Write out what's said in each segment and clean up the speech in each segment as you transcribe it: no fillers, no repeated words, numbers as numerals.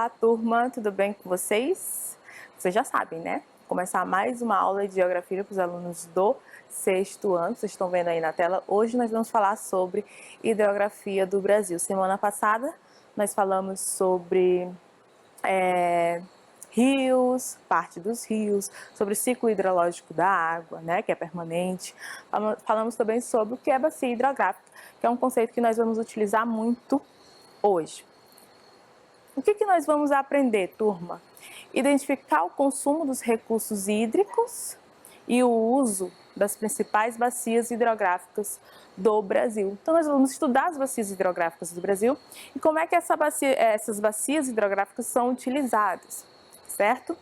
Olá, turma, tudo bem com vocês? Vocês já sabem, né? Começar mais uma aula de geografia para os alunos do sexto ano, vocês estão vendo aí na tela. Hoje nós vamos falar sobre hidrografia do Brasil. Semana passada nós falamos sobre rios, parte dos rios, sobre o ciclo hidrológico da água, né, que é permanente. Falamos também sobre o que é bacia hidrográfica, que é um conceito que nós vamos utilizar muito hoje. O que nós vamos aprender, turma? Identificar o consumo dos recursos hídricos e o uso das principais bacias hidrográficas do Brasil. Então, nós vamos estudar as bacias hidrográficas do Brasil e como é que essas bacias hidrográficas são utilizadas, certo?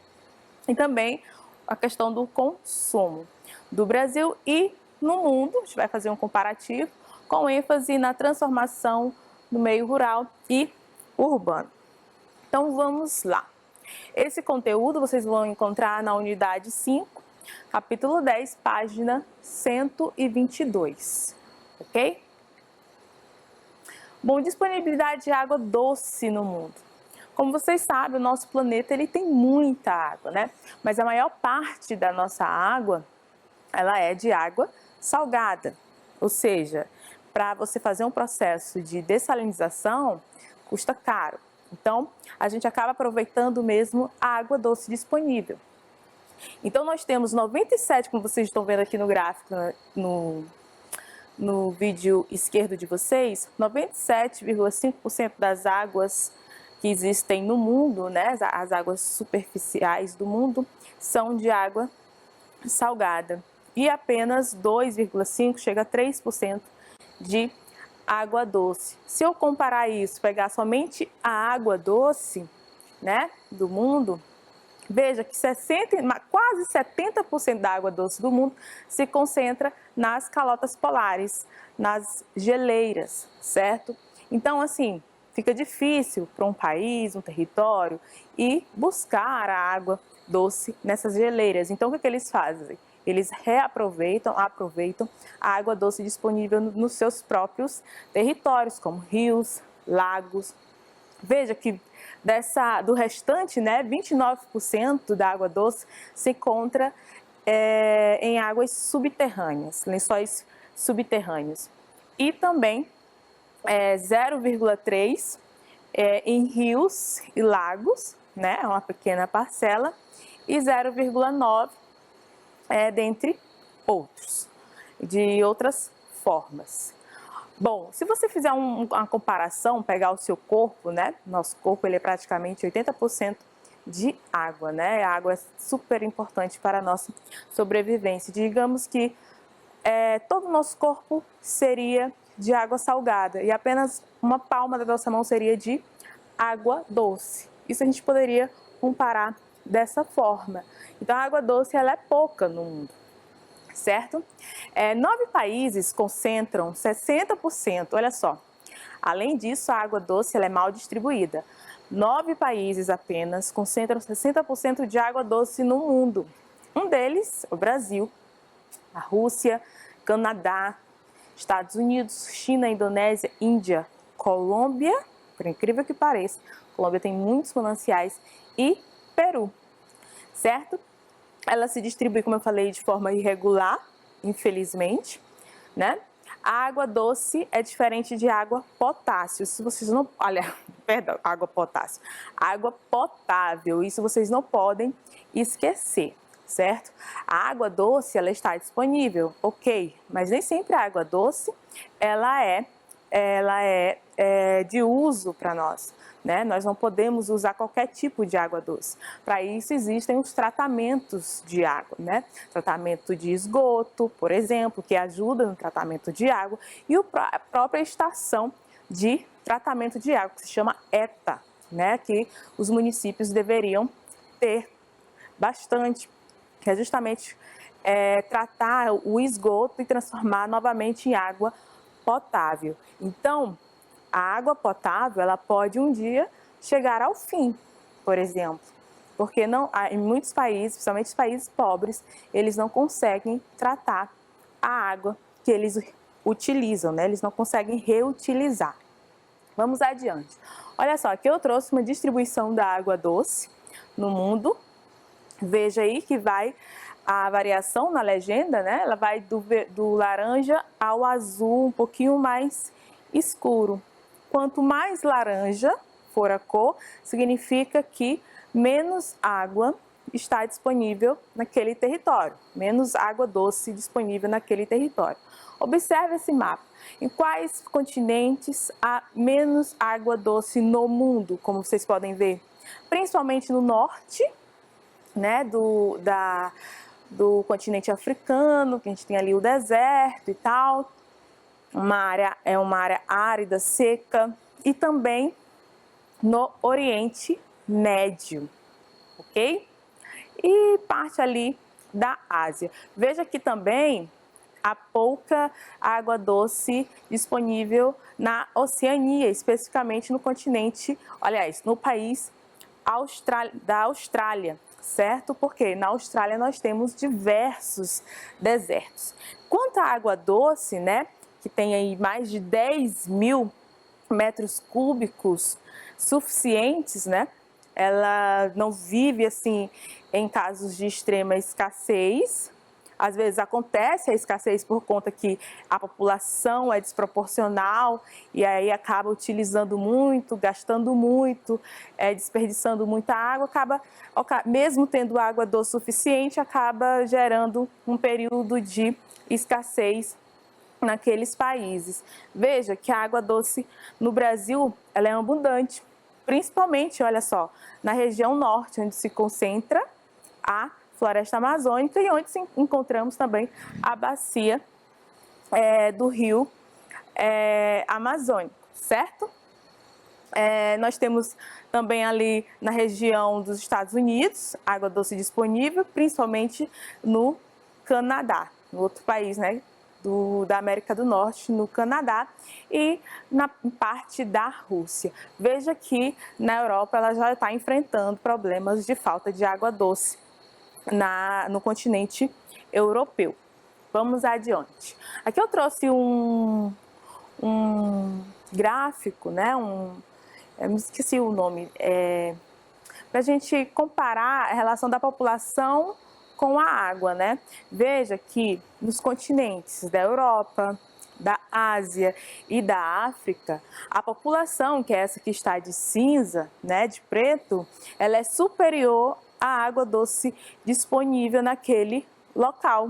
E também a questão do consumo do Brasil e no mundo. A gente vai fazer um comparativo com ênfase na transformação do meio rural e urbano. Então vamos lá. Esse conteúdo vocês vão encontrar na unidade 5, capítulo 10, página 122, ok? Bom, disponibilidade de água doce no mundo. Como vocês sabem, o nosso planeta ele tem muita água, né? Mas a maior parte da nossa água, ela é de água salgada. Ou seja, para você fazer um processo de dessalinização, custa caro. Então, a gente acaba aproveitando mesmo a água doce disponível. Então, nós temos 97, como vocês estão vendo aqui no gráfico, no vídeo esquerdo de vocês, 97,5% das águas que existem no mundo, né, as águas superficiais do mundo, são de água salgada. E apenas 2,5% chega a 3% de água doce. Se eu comparar isso, pegar somente a água doce, né, do mundo, veja que quase 70% da água doce do mundo se concentra nas calotas polares, nas geleiras, certo? Então, assim, fica difícil para um país, um território, ir buscar a água doce nessas geleiras. Então, o que eles fazem? Eles aproveitam a água doce disponível nos seus próprios territórios, como rios, lagos. Veja que do restante, né, 29% da água doce se encontra em águas subterrâneas, lençóis subterrâneos. E também 0,3% em rios e lagos, né, uma pequena parcela, e 0,9% dentre outros, de outras formas. Bom, se você fizer uma comparação, pegar o seu corpo, né? Nosso corpo ele é praticamente 80% de água, né? A água é super importante para a nossa sobrevivência. Digamos que todo o nosso corpo seria de água salgada e apenas uma palma da nossa mão seria de água doce. Isso a gente poderia comparar dessa forma. Então, a água doce ela é pouca no mundo, certo? 9 países concentram 60%, olha só. Além disso, a água doce ela é mal distribuída. 9 países apenas concentram 60% de água doce no mundo. Um deles, o Brasil, a Rússia, Canadá, Estados Unidos, China, Indonésia, Índia, Colômbia, por incrível que pareça, Colômbia tem muitos mananciais, e Peru, certo? Ela se distribui, como eu falei, de forma irregular, infelizmente, né? A água doce é diferente de água potássio. Se vocês não, olha, perdão, água potássio, água potável. Isso vocês não podem esquecer, certo? A água doce ela está disponível, ok? Mas nem sempre a água doce ela é de uso para nós, né? Nós não podemos usar qualquer tipo de água doce. Para isso existem os tratamentos de água, né? Tratamento de esgoto, por exemplo, que ajuda no tratamento de água, e a própria estação de tratamento de água, que se chama ETA, né? Que os municípios deveriam ter bastante, que é justamente tratar o esgoto e transformar novamente em água potável. Então, a água potável ela pode um dia chegar ao fim, por exemplo, porque em muitos países, principalmente os países pobres, eles não conseguem tratar a água que eles utilizam, né? Eles não conseguem reutilizar. Vamos adiante. Olha só, aqui eu trouxe uma distribuição da água doce no mundo. Veja aí que vai a variação na legenda, né? Ela vai do laranja ao azul, um pouquinho mais escuro. Quanto mais laranja for a cor, significa que menos água está disponível naquele território, menos água doce disponível naquele território. Observe esse mapa. Em quais continentes há menos água doce no mundo, como vocês podem ver? Principalmente no norte, né, do continente africano, que a gente tem ali o deserto e tal, é uma área árida, seca, e também no Oriente Médio, ok? E parte ali da Ásia. Veja que também há pouca água doce disponível na Oceania, especificamente no continente, aliás, no país da Austrália, certo? Porque na Austrália nós temos diversos desertos. Quanto à água doce, né, que tem aí mais de 10.000 metros cúbicos suficientes, né? Ela não vive assim em casos de extrema escassez. Às vezes acontece a escassez por conta que a população é desproporcional e aí acaba utilizando muito, gastando muito, desperdiçando muita água, mesmo tendo água doce suficiente, acaba gerando um período de escassez naqueles países. Veja que a água doce no Brasil ela é abundante, principalmente, olha só, na região norte, onde se concentra a floresta amazônica e onde encontramos também a bacia do rio Amazônico, certo? Nós temos também ali na região dos Estados Unidos água doce disponível, principalmente no Canadá, no outro país, né? Da América do Norte, no Canadá e na parte da Rússia. Veja que na Europa ela já está enfrentando problemas de falta de água doce no continente europeu. Vamos adiante. Aqui eu trouxe um gráfico, né? Eu me esqueci o nome, para a gente comparar a relação da população com a água, né? Veja que nos continentes da Europa, da Ásia e da África, a população, que é essa que está de cinza, né, de preto, ela é superior à água doce disponível naquele local,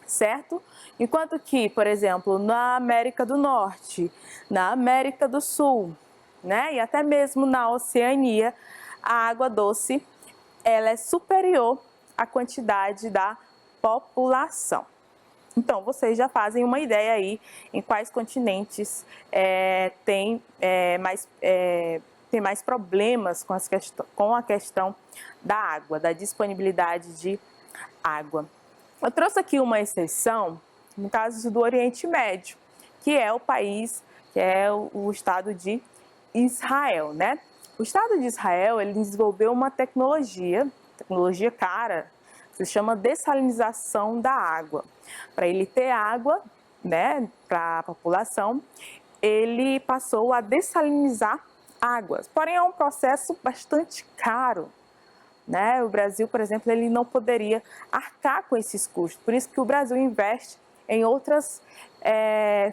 certo? Enquanto que, por exemplo, na América do Norte, na América do Sul, né, e até mesmo na Oceania, a água doce ela é superior à quantidade da população. Então, vocês já fazem uma ideia aí em quais continentes tem mais problemas com a questão da água, da disponibilidade de água. Eu trouxe aqui uma exceção no caso do Oriente Médio, que é o país, que é o estado de Israel, né? O Estado de Israel, ele desenvolveu uma tecnologia cara, que se chama dessalinização da água. Para ele ter água, né, para a população, ele passou a dessalinizar águas. Porém, é um processo bastante caro, né? O Brasil, por exemplo, ele não poderia arcar com esses custos. Por isso que o Brasil investe em outras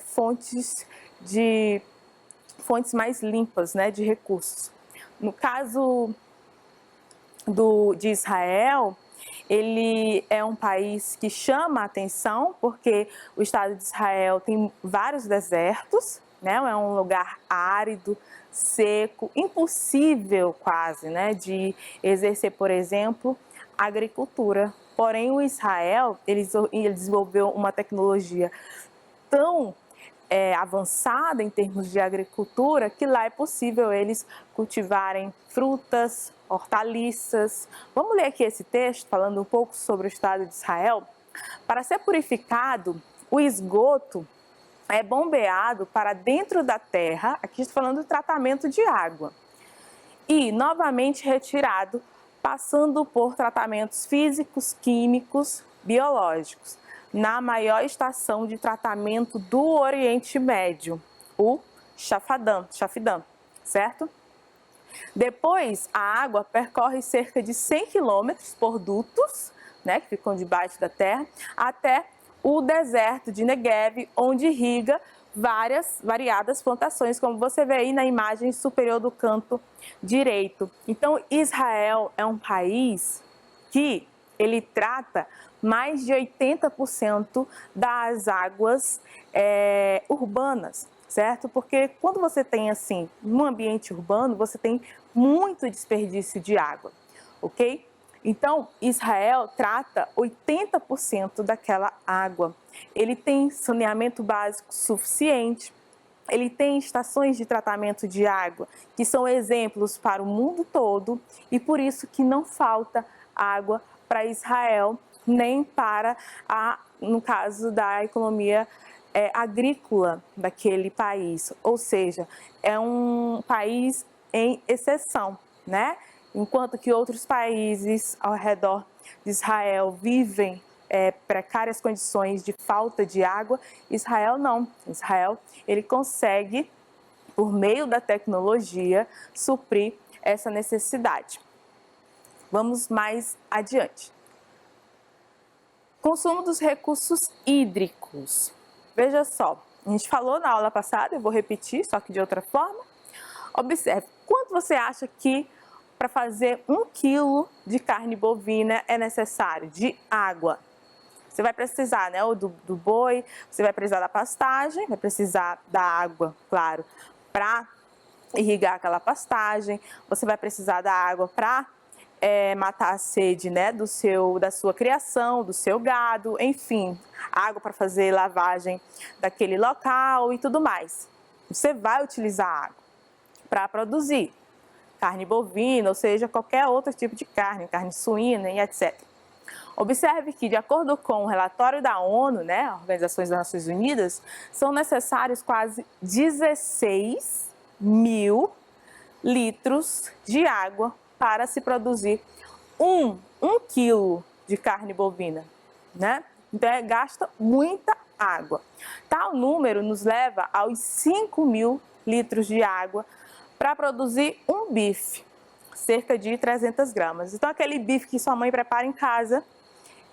fontes mais limpas, né, de recursos. No caso de Israel, ele é um país que chama a atenção porque o Estado de Israel tem vários desertos, né? É um lugar árido, seco, impossível quase, né, de exercer, por exemplo, agricultura. Porém, o Israel, ele desenvolveu uma tecnologia tão avançada em termos de agricultura, que lá é possível eles cultivarem frutas, hortaliças. Vamos ler aqui esse texto falando um pouco sobre o Estado de Israel. Para ser purificado, o esgoto é bombeado para dentro da terra, aqui estou falando do tratamento de água, e novamente retirado, passando por tratamentos físicos, químicos, biológicos, na maior estação de tratamento do Oriente Médio, o Shafidam, certo? Depois, a água percorre cerca de 100 quilômetros por dutos, né, que ficam debaixo da terra, até o deserto de Negev, onde irriga variadas plantações, como você vê aí na imagem superior do canto direito. Então, Israel é um país que ele trata mais de 80% das águas urbanas, certo? Porque quando você tem assim, no ambiente urbano, você tem muito desperdício de água, ok? Então, Israel trata 80% daquela água. Ele tem saneamento básico suficiente, ele tem estações de tratamento de água que são exemplos para o mundo todo e por isso que não falta água para Israel, nem para no caso da economia agrícola daquele país. Ou seja, é um país em exceção, né? Enquanto que outros países ao redor de Israel vivem precárias condições de falta de água, Israel não. Israel, ele consegue, por meio da tecnologia, suprir essa necessidade. Vamos mais adiante. Consumo dos recursos hídricos. Veja só, a gente falou na aula passada, eu vou repetir, só que de outra forma. Observe, quanto você acha que para fazer 1 quilo de carne bovina é necessário de água? Você vai precisar, né, do boi, você vai precisar da pastagem, vai precisar da água, claro, para irrigar aquela pastagem, você vai precisar da água para matar a sede, né, da sua criação, do seu gado, enfim, água para fazer lavagem daquele local e tudo mais. Você vai utilizar água para produzir carne bovina, ou seja, qualquer outro tipo de carne suína e etc. Observe que, de acordo com o relatório da ONU, né, a Organização das Nações Unidas, são necessários quase 16 mil litros de água para se produzir um quilo de carne bovina, né? Então, gasta muita água. Tal número nos leva aos 5 mil litros de água para produzir um bife, cerca de 300 gramas. Então, aquele bife que sua mãe prepara em casa,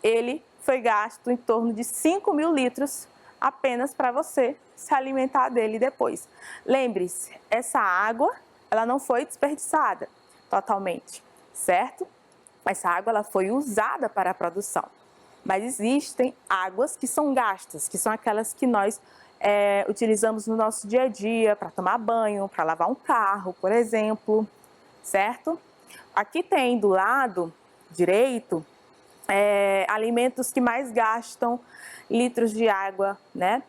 ele foi gasto em torno de 5 mil litros apenas para você se alimentar dele depois. Lembre-se, essa água, ela não foi desperdiçada totalmente, certo? Essa água ela foi usada para a produção. Mas existem águas que são gastas, que são aquelas que nós utilizamos no nosso dia a dia para tomar banho, para lavar um carro, por exemplo, certo? Aqui tem do lado direito alimentos que mais gastam litros de água, né,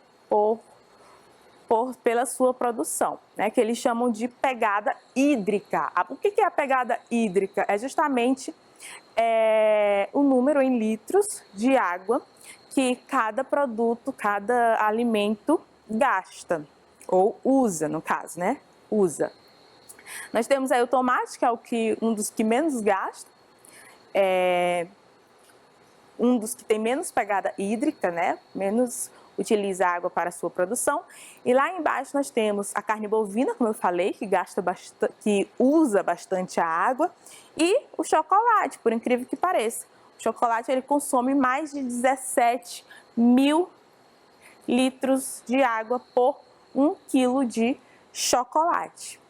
pela sua produção, né, que eles chamam de pegada hídrica. O que é a pegada hídrica? É justamente o número em litros de água que cada produto, cada alimento gasta, ou usa, no caso, né? Usa. Nós temos aí o tomate, que é um dos que menos gasta, um dos que tem menos pegada hídrica, né? Menos utiliza água para a sua produção. E lá embaixo nós temos a carne bovina, como eu falei, que usa bastante a água, e o chocolate, por incrível que pareça. O chocolate ele consome mais de 17 mil litros de água por 1 quilo de chocolate.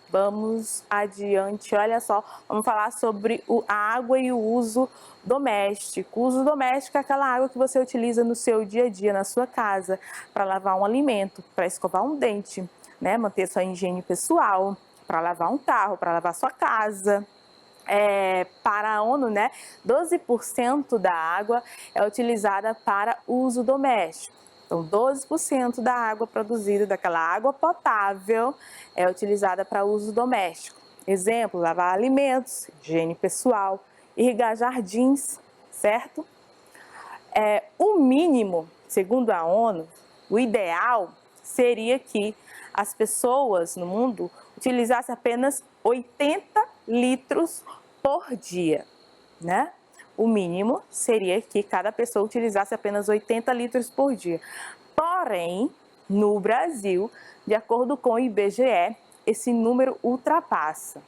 Vamos adiante, olha só, vamos falar sobre a água e o uso doméstico. O uso doméstico é aquela água que você utiliza no seu dia a dia, na sua casa, para lavar um alimento, para escovar um dente, né? Manter sua higiene pessoal, para lavar um carro, para lavar sua casa. Para a ONU, né, 12% da água é utilizada para uso doméstico. Então, 12% da água produzida, daquela água potável, é utilizada para uso doméstico. Exemplo, lavar alimentos, higiene pessoal, irrigar jardins, certo? O mínimo, segundo a ONU, o ideal seria que as pessoas no mundo utilizassem apenas 80 litros por dia, né? O mínimo seria que cada pessoa utilizasse apenas 80 litros por dia. Porém, no Brasil, de acordo com o IBGE, esse número ultrapassa.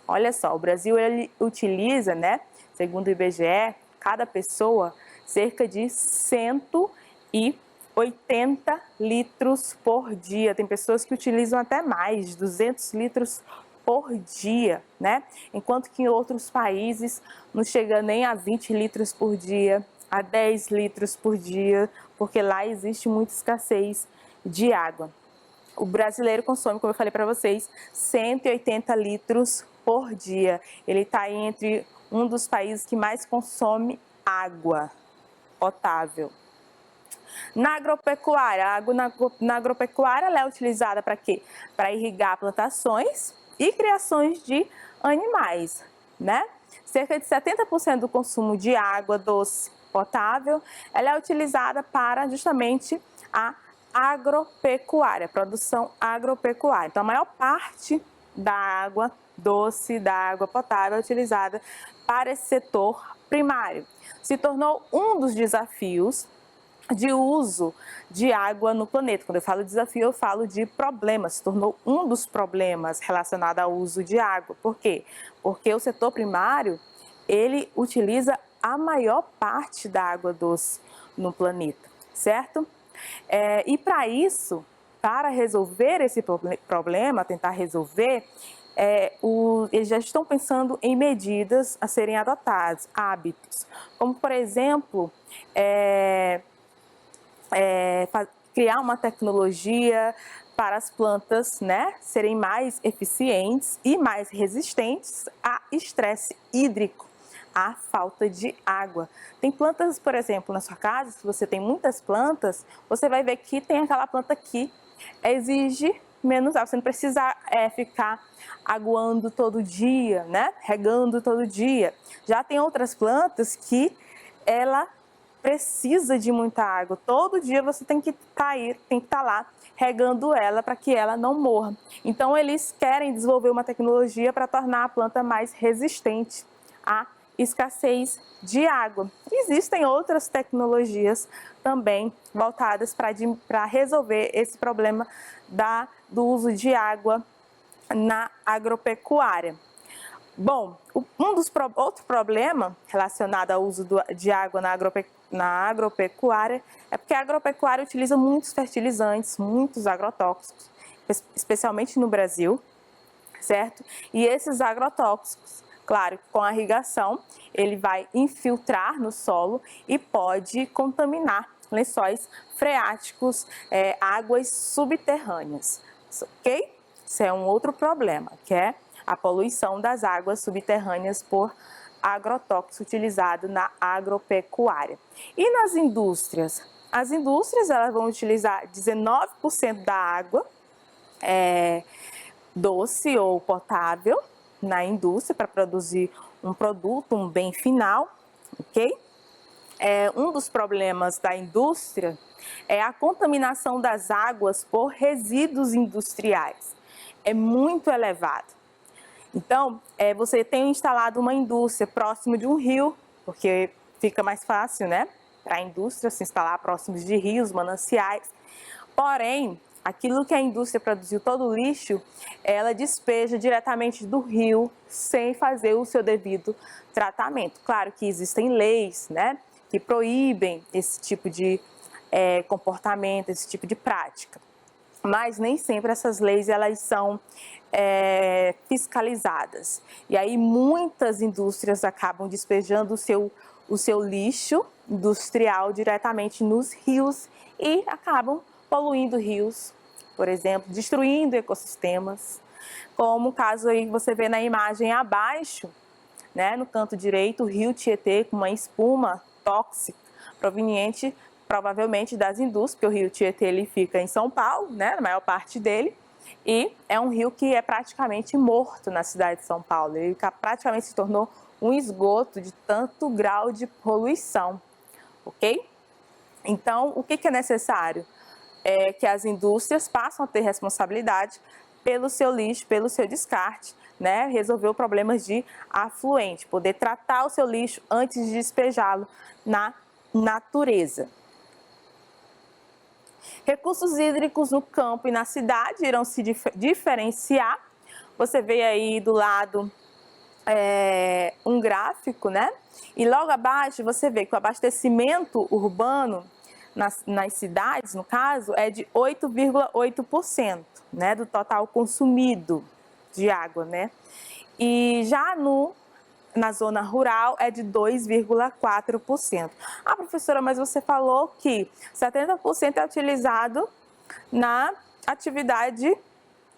Olha só, o Brasil ele utiliza, né, segundo o IBGE, cada pessoa cerca de 180 litros por dia. Tem pessoas que utilizam até mais, 200 litros por dia, né? Enquanto que em outros países não chega nem a 20 litros por dia, a 10 litros por dia, porque lá existe muita escassez de água. O brasileiro consome, como eu falei para vocês, 180 litros por dia. Ele está entre um dos países que mais consome água potável. Na agropecuária, a água na agropecuária ela é utilizada para quê? Para irrigar plantações e criações de animais, né? Cerca de 70% do consumo de água doce potável, ela é utilizada para justamente a agropecuária, produção agropecuária. Então, a maior parte da água doce, da água potável é utilizada para esse setor primário. Se tornou um dos desafios de uso de água no planeta. Quando eu falo desafio, eu falo de problemas. Se tornou um dos problemas relacionado ao uso de água. Por quê? Porque o setor primário, ele utiliza a maior parte da água doce no planeta, certo? E para isso, para resolver esse problema, tentar resolver, eles já estão pensando em medidas a serem adotadas, hábitos, como por exemplo, criar uma tecnologia para as plantas, né, serem mais eficientes e mais resistentes a estresse hídrico, a falta de água. Tem plantas, por exemplo, na sua casa, se você tem muitas plantas, você vai ver que tem aquela planta que exige menos água. Você não precisa ficar aguando todo dia, né? Regando todo dia. Já tem outras plantas que ela precisa de muita água. Todo dia você tem que estar lá regando ela para que ela não morra. Então eles querem desenvolver uma tecnologia para tornar a planta mais resistente à escassez de água. Existem outras tecnologias também voltadas para resolver esse problema do uso de água na agropecuária. Bom, outro problema relacionado ao uso de água na agropecuária é porque a agropecuária utiliza muitos fertilizantes, muitos agrotóxicos, especialmente no Brasil, certo? E esses agrotóxicos, claro, com a irrigação, ele vai infiltrar no solo e pode contaminar lençóis freáticos, águas subterrâneas, ok? Isso é um outro problema, que é a poluição das águas subterrâneas por agrotóxico utilizado na agropecuária. E nas indústrias? As indústrias elas vão utilizar 19% da água doce ou potável na indústria para produzir um produto, um bem final, ok? Um dos problemas da indústria é a contaminação das águas por resíduos industriais. É muito elevado. Então, você tem instalado uma indústria próximo de um rio, porque fica mais fácil, né, para a indústria se instalar próximos de rios, mananciais. Porém, aquilo que a indústria produziu, todo o lixo, ela despeja diretamente do rio sem fazer o seu devido tratamento. Claro que existem leis, né, que proíbem esse tipo de comportamento, esse tipo de prática. Mas nem sempre essas leis elas são fiscalizadas. E aí muitas indústrias acabam despejando o seu lixo industrial diretamente nos rios e acabam poluindo rios, por exemplo, destruindo ecossistemas, como o caso aí que você vê na imagem abaixo, né, no canto direito, o rio Tietê com uma espuma tóxica proveniente provavelmente das indústrias, porque o rio Tietê ele fica em São Paulo, né, na maior parte dele, e é um rio que é praticamente morto na cidade de São Paulo. Ele praticamente se tornou um esgoto de tanto grau de poluição, ok? Então, o que é necessário? É que as indústrias passem a ter responsabilidade pelo seu lixo, pelo seu descarte, né? Resolver problemas de afluente, poder tratar o seu lixo antes de despejá-lo na natureza. Recursos hídricos no campo e na cidade irão se diferenciar. Você vê aí do lado um gráfico, né? E logo abaixo você vê que o abastecimento urbano nas cidades, no caso, é de 8,8%, né, do total consumido de água, né? E já na zona rural é de 2,4%. Ah, professora, mas você falou que 70% é utilizado na atividade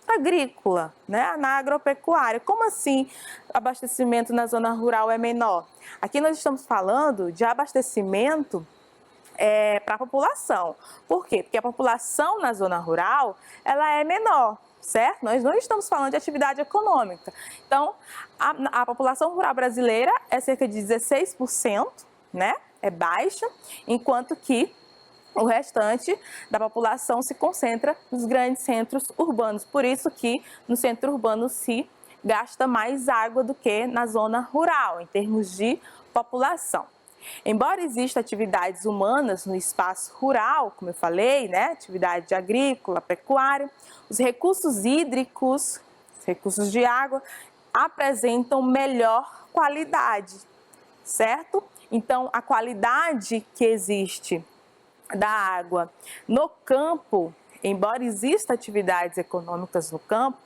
agrícola, né, na agropecuária. Como assim abastecimento na zona rural é menor? Aqui nós estamos falando de abastecimento para a população. Por quê? Porque a população na zona rural ela é menor, certo? Nós não estamos falando de atividade econômica. Então, a população rural brasileira é cerca de 16%, né? É baixa, enquanto que o restante da população se concentra nos grandes centros urbanos. Por isso que no centro urbano se gasta mais água do que na zona rural, em termos de população. Embora existam atividades humanas no espaço rural, como eu falei, né, atividade agrícola, pecuária, os recursos hídricos, os recursos de água, apresentam melhor qualidade, certo? Então, a qualidade que existe da água no campo, embora existam atividades econômicas no campo,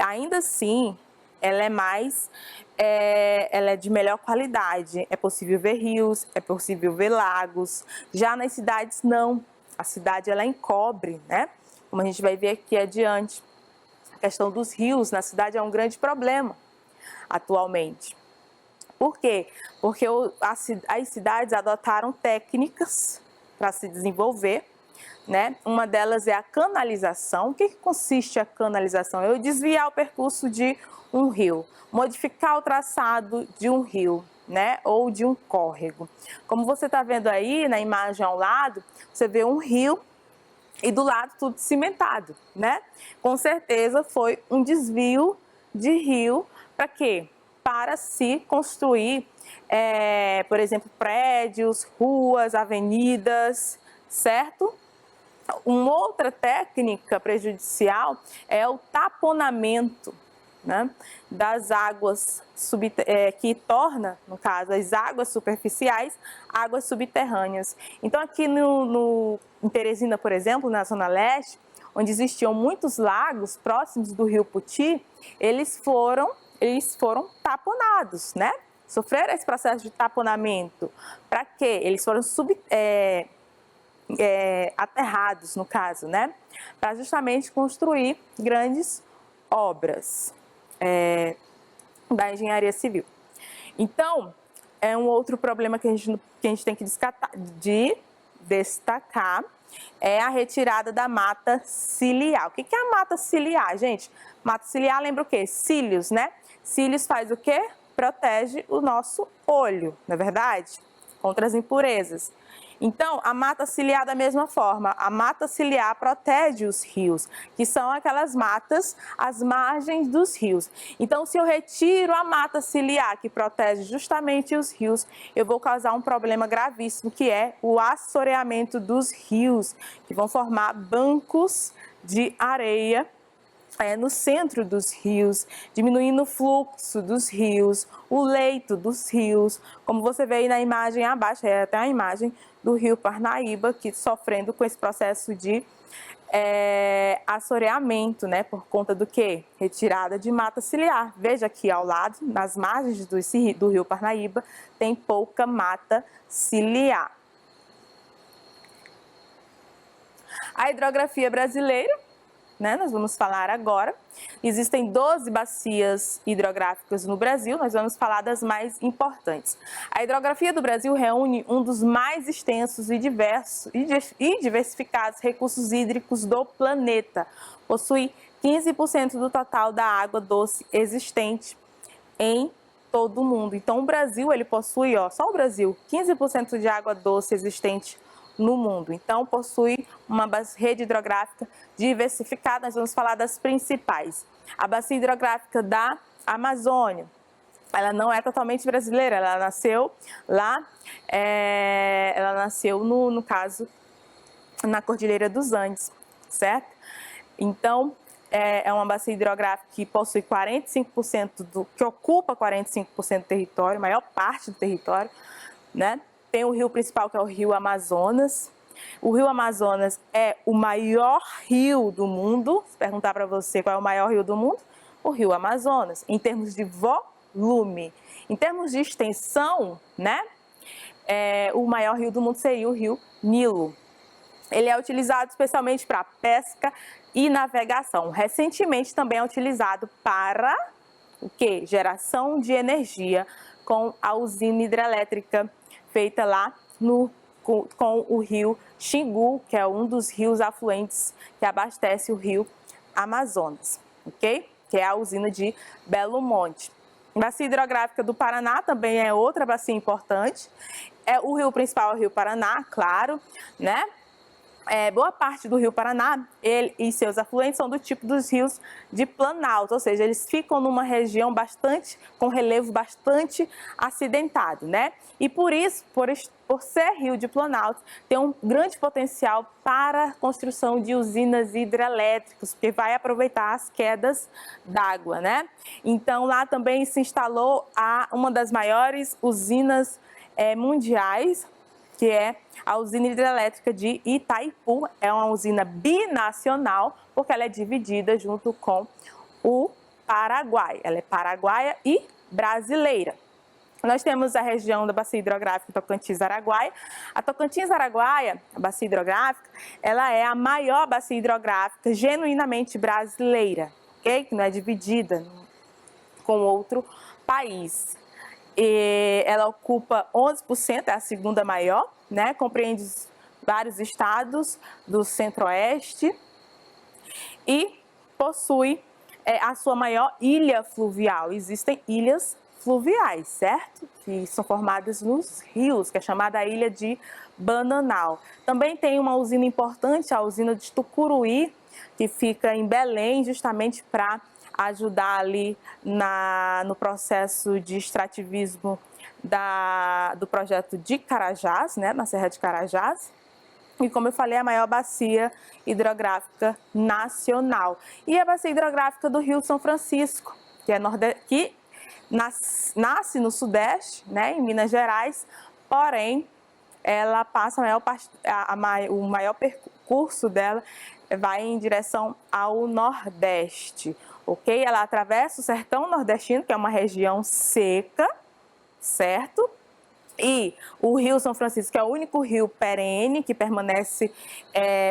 ainda assim ela é de melhor qualidade. É possível ver rios, é possível ver lagos. Já nas cidades não. A cidade ela encobre, né? Como a gente vai ver aqui adiante. A questão dos rios na cidade é um grande problema atualmente. Por quê? Porque as cidades adotaram técnicas para se desenvolver, né? Uma delas é a canalização. O que consiste a canalização? Eu desviar o percurso de um rio, modificar o traçado de um rio, né? Ou de um córrego. Como você está vendo aí na imagem ao lado, você vê um rio e do lado tudo cimentado, né? Com certeza foi um desvio de rio para quê? Para se construir, por exemplo, prédios, ruas, avenidas, certo? Uma outra técnica prejudicial é o taponamento, né, das águas que torna, no caso, as águas superficiais, águas subterrâneas. Então aqui em Teresina, por exemplo, na Zona Leste, onde existiam muitos lagos próximos do rio Puti, eles foram taponados, né? Sofreram esse processo de taponamento. Para quê? Eles foram aterrados, no caso, né? Para justamente construir grandes obras da engenharia civil. Então, é um outro problema que a gente tem que destacar é a retirada da mata ciliar. O que é a mata ciliar, gente? Mata ciliar lembra o quê? Cílios, né? Cílios faz o quê? Protege o nosso olho, não é verdade? Contra as impurezas. Então, a mata ciliar da mesma forma, a mata ciliar protege os rios, que são aquelas matas às margens dos rios. Então, se eu retiro a mata ciliar, que protege justamente os rios, eu vou causar um problema gravíssimo, que é o assoreamento dos rios, que vão formar bancos de areia no centro dos rios, diminuindo o fluxo dos rios, o leito dos rios, como você vê aí na imagem abaixo, é até a imagem do rio Parnaíba, que sofrendo com esse processo de assoreamento, né, por conta do quê? Retirada de mata ciliar. Veja aqui ao lado, nas margens do rio Parnaíba, tem pouca mata ciliar. A hidrografia brasileira, né, nós vamos falar agora. Existem 12 bacias hidrográficas no Brasil, nós vamos falar das mais importantes. A hidrografia do Brasil reúne um dos mais extensos e diversos e diversificados recursos hídricos do planeta. Possui 15% do total da água doce existente em todo o mundo. Então o Brasil, ele possui, só o Brasil, 15% de água doce existente no mundo. Então, possui uma rede hidrográfica diversificada. Nós vamos falar das principais. A bacia hidrográfica da Amazônia, ela não é totalmente brasileira, ela nasceu lá, ela nasceu no caso na Cordilheira dos Andes, certo? Então, é uma bacia hidrográfica que possui 45% que ocupa 45% do território, maior parte do território, né? Tem o rio principal, que é o Rio Amazonas. O Rio Amazonas é o maior rio do mundo. Se perguntar para você qual é o maior rio do mundo, o Rio Amazonas, em termos de volume. Em termos de extensão, né? O maior rio do mundo seria o Rio Nilo. Ele é utilizado especialmente para pesca e navegação. Recentemente também é utilizado para o quê? Geração de energia com a usina hidrelétrica feita lá com o rio Xingu, que é um dos rios afluentes que abastece o rio Amazonas, ok? Que é a usina de Belo Monte. Bacia hidrográfica do Paraná também é outra bacia importante. O rio principal é o Rio Paraná, claro, né? Boa parte do Rio Paraná e seus afluentes são do tipo dos rios de planalto, ou seja, eles ficam numa região com relevo bastante acidentado, né? E por isso, por ser rio de planalto, tem um grande potencial para a construção de usinas hidrelétricas, porque vai aproveitar as quedas d'água, né? Então lá também se instalou uma das maiores usinas mundiais, que é a usina hidrelétrica de Itaipu. É uma usina binacional, porque ela é dividida junto com o Paraguai. Ela é paraguaia e brasileira. Nós temos a região da bacia hidrográfica Tocantins-Araguaia. A Tocantins-Araguaia, a bacia hidrográfica, ela é a maior bacia hidrográfica genuinamente brasileira, ok? Que não é dividida com outro país. Ela ocupa 11%, é a segunda maior, né? Compreende vários estados do centro-oeste e possui a sua maior ilha fluvial. Existem ilhas fluviais, certo? Que são formadas nos rios, que é chamada a Ilha de Bananal. Também tem uma usina importante, a usina de Tucuruí, que fica em Belém, justamente para ajudar ali no processo de extrativismo do projeto de Carajás, né, na Serra de Carajás. E como eu falei, a maior bacia hidrográfica nacional. E a bacia hidrográfica do Rio São Francisco, que nasce no Sudeste, né, em Minas Gerais, porém ela passa o maior percurso dela vai em direção ao Nordeste, ok? Ela atravessa o sertão nordestino, que é uma região seca, certo? E o Rio São Francisco é o único rio perene que permanece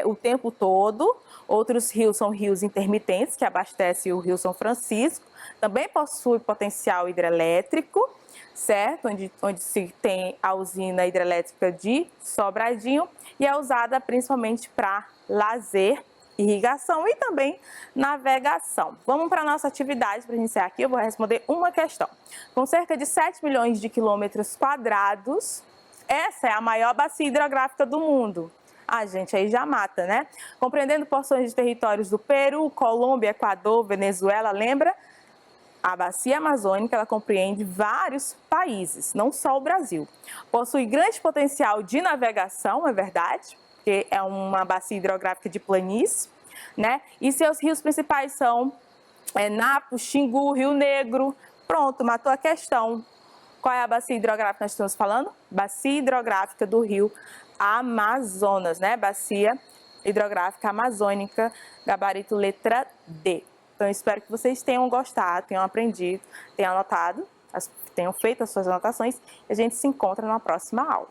o tempo todo. Outros rios são rios intermitentes, que abastecem o Rio São Francisco. Também possui potencial hidrelétrico, certo? Onde se tem a usina hidrelétrica de Sobradinho e é usada principalmente para lazer, irrigação e também navegação. Vamos para a nossa atividade. Para iniciar aqui, eu vou responder uma questão. Com cerca de 7 milhões de quilômetros quadrados, essa é a maior bacia hidrográfica do mundo. Gente, aí já mata, né? Compreendendo porções de territórios do Peru, Colômbia, Equador, Venezuela, lembra? A bacia amazônica, ela compreende vários países, não só o Brasil. Possui grande potencial de navegação, é verdade, porque é uma bacia hidrográfica de planície, né? E seus rios principais são Napo, Xingu, Rio Negro. Pronto, matou a questão. Qual é a bacia hidrográfica que nós estamos falando? Bacia hidrográfica do Rio Amazonas, né? Bacia hidrográfica amazônica, gabarito letra D. Então, eu espero que vocês tenham gostado, tenham aprendido, tenham anotado, tenham feito as suas anotações e a gente se encontra na próxima aula.